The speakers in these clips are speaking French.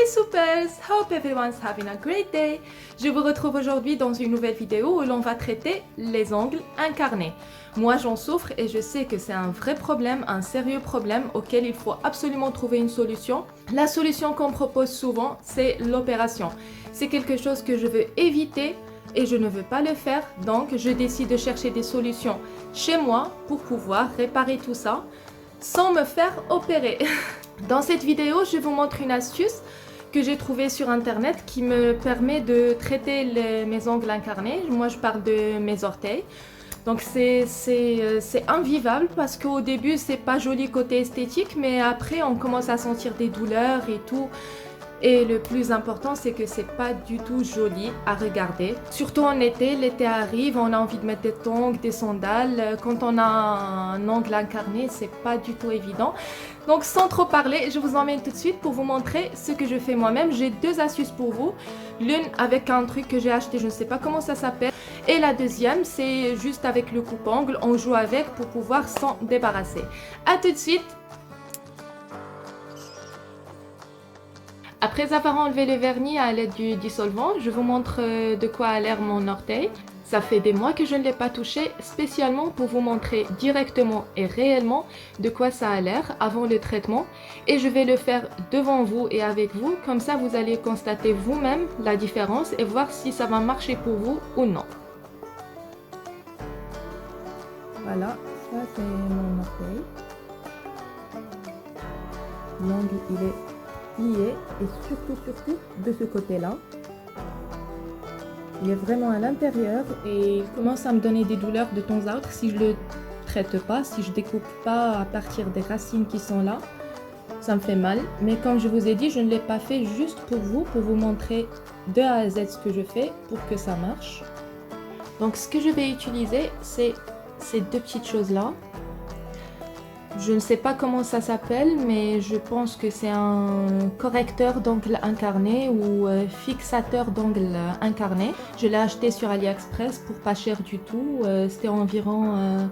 Soupers! Hope everyone's having a great day! Je vous retrouve aujourd'hui dans une nouvelle vidéo où l'on va traiter les ongles incarnés. Moi j'en souffre et je sais que c'est un vrai problème, un sérieux problème auquel il faut absolument trouver une solution. La solution qu'on propose souvent, c'est l'opération. C'est quelque chose que je veux éviter et je ne veux pas le faire, donc je décide de chercher des solutions chez moi pour pouvoir réparer tout ça sans me faire opérer. Dans cette vidéo, je vous montre une astuce que j'ai trouvée sur internet qui me permet de traiter mes ongles incarnés. Moi, je parle de mes orteils. Donc c'est invivable parce qu'au début, c'est pas joli côté esthétique, mais après, on commence à sentir des douleurs et tout. Et le plus important, c'est que c'est pas du tout joli à regarder. Surtout en été, l'été arrive, on a envie de mettre des tongs, des sandales. Quand on a un ongle incarné, c'est pas du tout évident. Donc sans trop parler, je vous emmène tout de suite pour vous montrer ce que je fais moi-même. J'ai deux astuces pour vous. L'une avec un truc que j'ai acheté, je ne sais pas comment ça s'appelle. Et la deuxième, c'est juste avec le coupe-ongle. On joue avec pour pouvoir s'en débarrasser. A tout de suite. Après avoir enlevé le vernis à l'aide du dissolvant, je vous montre de quoi a l'air mon orteil. Ça fait des mois que je ne l'ai pas touché, spécialement pour vous montrer directement et réellement de quoi ça a l'air avant le traitement. Et je vais le faire devant vous et avec vous, comme ça vous allez constater vous-même la différence et voir si ça va marcher pour vous ou non. Voilà, ça c'est mon orteil. L'ongle il est plié et surtout de ce côté-là. Il est vraiment à l'intérieur et il commence à me donner des douleurs de temps à autre si je le traite pas, si je découpe pas à partir des racines qui sont là. Ça me fait mal, mais comme je vous ai dit, je ne l'ai pas fait juste pour vous montrer de A à Z ce que je fais pour que ça marche. Donc ce que je vais utiliser, c'est ces deux petites choses-là. Je ne sais pas comment ça s'appelle, mais je pense que c'est un correcteur d'ongle incarné ou fixateur d'ongle incarné. Je l'ai acheté sur AliExpress pour pas cher du tout. C'était environ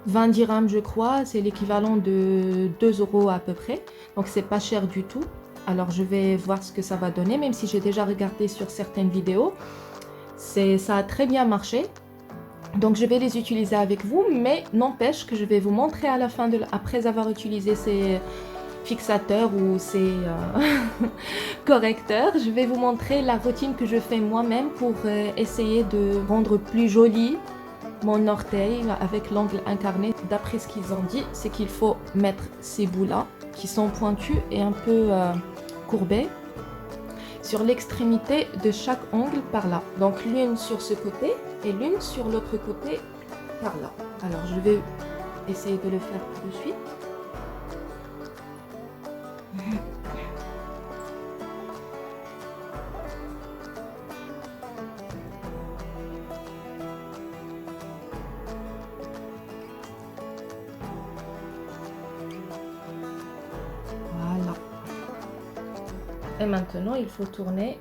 20 dirhams je crois. C'est l'équivalent de 2 € à peu près. Donc c'est pas cher du tout. Alors je vais voir ce que ça va donner, même si j'ai déjà regardé sur certaines vidéos. Ça a très bien marché. Donc je vais les utiliser avec vous, mais n'empêche que je vais vous montrer à la fin, après avoir utilisé ces fixateurs ou ces correcteurs, je vais vous montrer la routine que je fais moi-même pour essayer de rendre plus joli mon orteil avec l'ongle incarné. D'après ce qu'ils ont dit, c'est qu'il faut mettre ces bouts-là qui sont pointus et un peu courbés sur l'extrémité de chaque ongle par là. Donc l'une sur ce côté et l'une sur l'autre côté par là. Alors je vais essayer de le faire tout de suite. Voilà. Et maintenant il faut tourner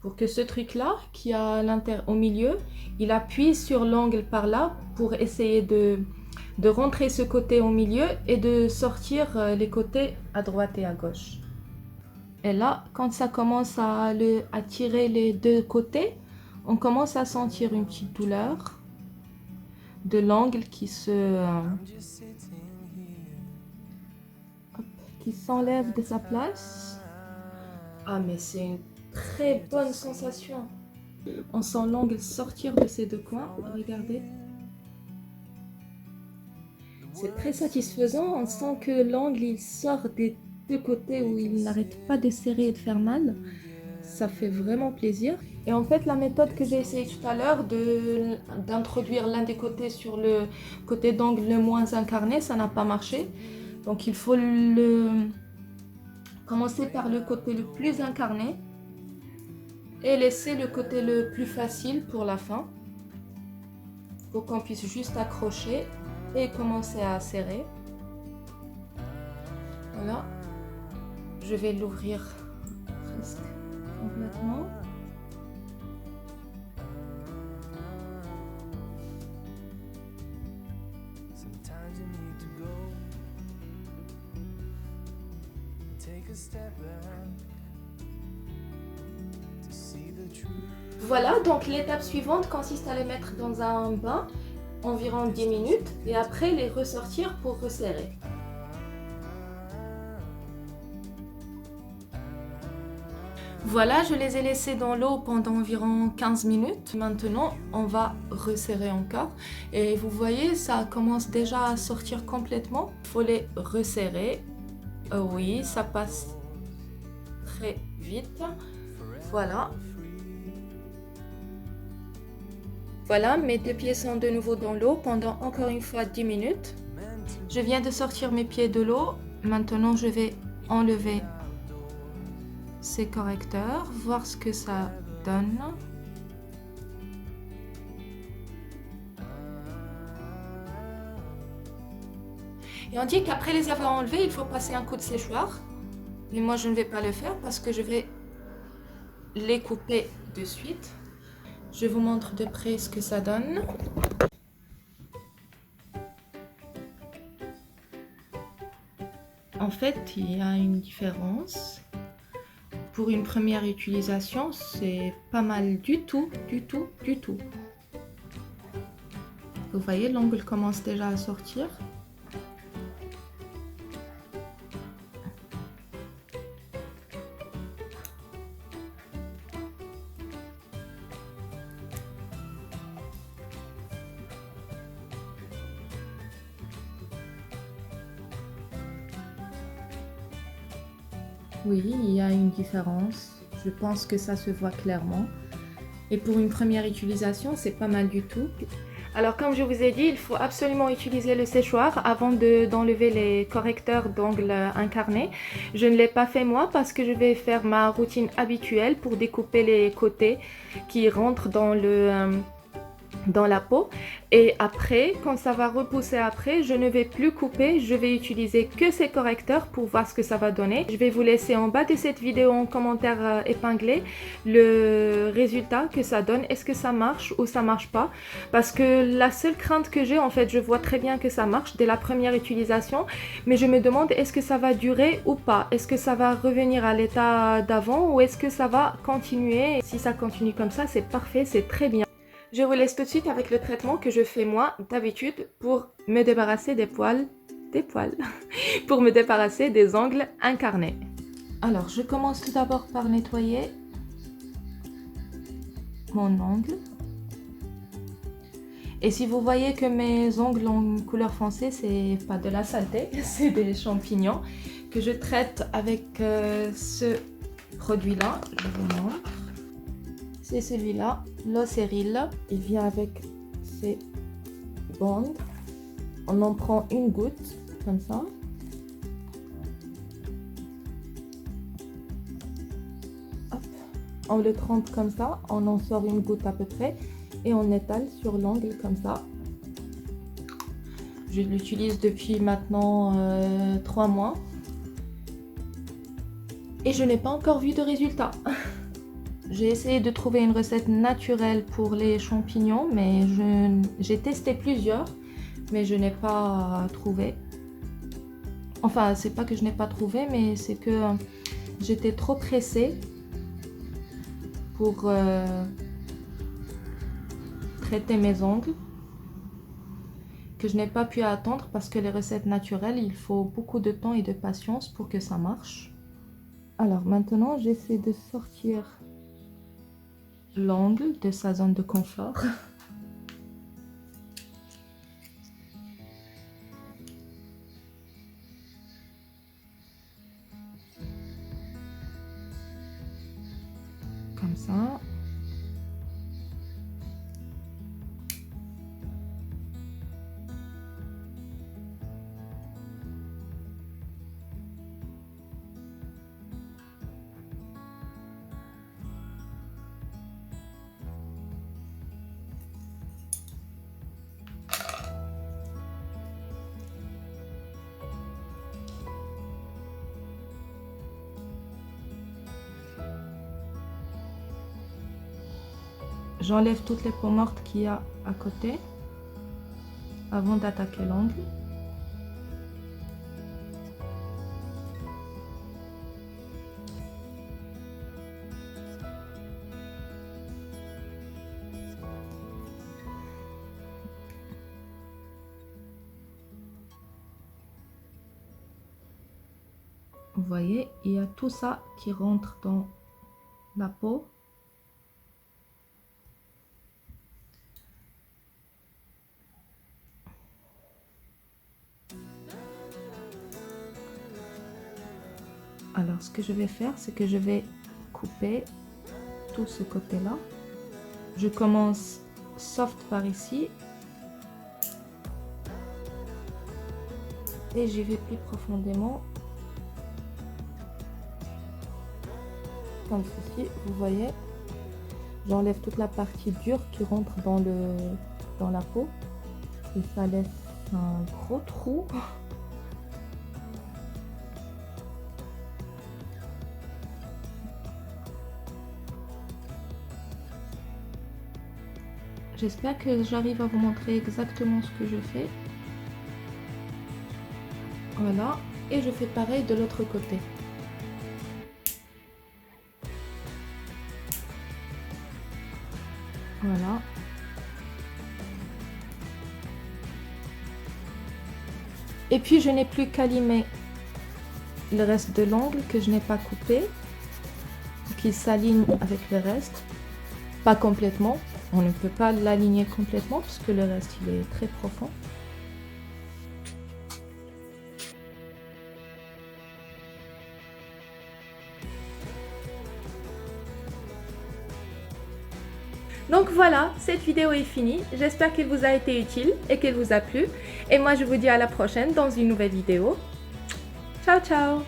pour que ce truc-là, qui a au milieu, il appuie sur l'angle par là pour essayer de rentrer ce côté au milieu et de sortir les côtés à droite et à gauche. Et là, quand ça commence à tirer les deux côtés, on commence à sentir une petite douleur de l'angle qui s'enlève de sa place. Ah mais c'est une très bonne sensation. On sent l'ongle sortir de ces deux coins, regardez. C'est très satisfaisant, on sent que l'ongle il sort des deux côtés où il n'arrête pas de serrer et de faire mal. Ça fait vraiment plaisir. Et en fait la méthode que j'ai essayé tout à l'heure d'introduire l'un des côtés sur le côté d'ongle le moins incarné, ça n'a pas marché. Donc il faut commencer par le côté le plus incarné et laisser le côté le plus facile pour la fin, pour qu'on puisse juste accrocher et commencer à serrer. Voilà, je vais l'ouvrir presque complètement. Voilà, donc l'étape suivante consiste à les mettre dans un bain environ 10 minutes et après les ressortir pour resserrer. Voilà, je les ai laissés dans l'eau pendant environ 15 minutes. Maintenant, on va resserrer encore. Et vous voyez, ça commence déjà à sortir complètement. Il faut les resserrer. Oui, ça passe très vite. Voilà. Voilà, mes deux pieds sont de nouveau dans l'eau pendant encore une fois 10 minutes. Je viens de sortir mes pieds de l'eau. Maintenant, je vais enlever ces correcteurs, voir ce que ça donne. Et on dit qu'après les avoir enlevés, il faut passer un coup de séchoir. Mais moi, je ne vais pas le faire parce que je vais les couper de suite. Je vous montre de près ce que ça donne. En fait, il y a une différence. Pour une première utilisation, c'est pas mal du tout. Vous voyez, l'ongle commence déjà à sortir. Oui, il y a une différence. Je pense que ça se voit clairement. Et pour une première utilisation, c'est pas mal du tout. Alors comme je vous ai dit, il faut absolument utiliser le séchoir avant d'enlever les correcteurs d'ongles incarnés. Je ne l'ai pas fait moi parce que je vais faire ma routine habituelle pour découper les côtés qui rentrent dans la peau. Et après, quand ça va repousser après, je ne vais plus couper, je vais utiliser que ces correcteurs pour voir ce que ça va donner. Je vais vous laisser en bas de cette vidéo en commentaire épinglé le résultat que ça donne. Est-ce que ça marche ou ça marche pas? Parce que la seule crainte que j'ai, en fait, je vois très bien que ça marche dès la première utilisation, mais je me demande est-ce que ça va durer ou pas? Est-ce que ça va revenir à l'état d'avant ou est-ce que ça va continuer? Si ça continue comme ça, c'est parfait, c'est très bien. Je vous laisse tout de suite avec le traitement que je fais moi d'habitude pour me débarrasser des poils, pour me débarrasser des ongles incarnés. Alors, je commence tout d'abord par nettoyer mon ongle. Et si vous voyez que mes ongles en couleur foncée, c'est pas de la saleté, c'est des champignons que je traite avec ce produit-là. Je vous montre. C'est celui-là, l'Océril. Il vient avec ces bandes. On en prend une goutte, comme ça. Hop. On le trempe comme ça. On en sort une goutte à peu près. Et on étale sur l'ongle comme ça. Je l'utilise depuis maintenant 3 mois. Et je n'ai pas encore vu de résultat. J'ai essayé de trouver une recette naturelle pour les champignons, mais j'ai testé plusieurs, mais je n'ai pas trouvé. Enfin, c'est pas que je n'ai pas trouvé, mais c'est que j'étais trop pressée pour traiter mes ongles, que je n'ai pas pu attendre parce que les recettes naturelles, il faut beaucoup de temps et de patience pour que ça marche. Alors maintenant, j'essaie de sortir l'ongle de sa zone de confort. Comme ça. J'enlève toutes les peaux mortes qu'il y a à côté avant d'attaquer l'ongle. Vous voyez, il y a tout ça qui rentre dans la peau. Alors, ce que je vais faire, c'est que je vais couper tout ce côté-là. Je commence soft par ici. Et j'y vais plus profondément. Comme ceci, vous voyez. J'enlève toute la partie dure qui rentre dans la peau. Et ça laisse un gros trou. J'espère que j'arrive à vous montrer exactement ce que je fais. Voilà. Et je fais pareil de l'autre côté. Voilà. Et puis je n'ai plus qu'à limer le reste de l'ongle que je n'ai pas coupé, qui s'aligne avec le reste. Pas complètement, on ne peut pas l'aligner complètement puisque le reste il est très profond. Donc voilà, cette vidéo est finie. J'espère qu'elle vous a été utile et qu'elle vous a plu. Et moi, je vous dis à la prochaine dans une nouvelle vidéo. Ciao, ciao!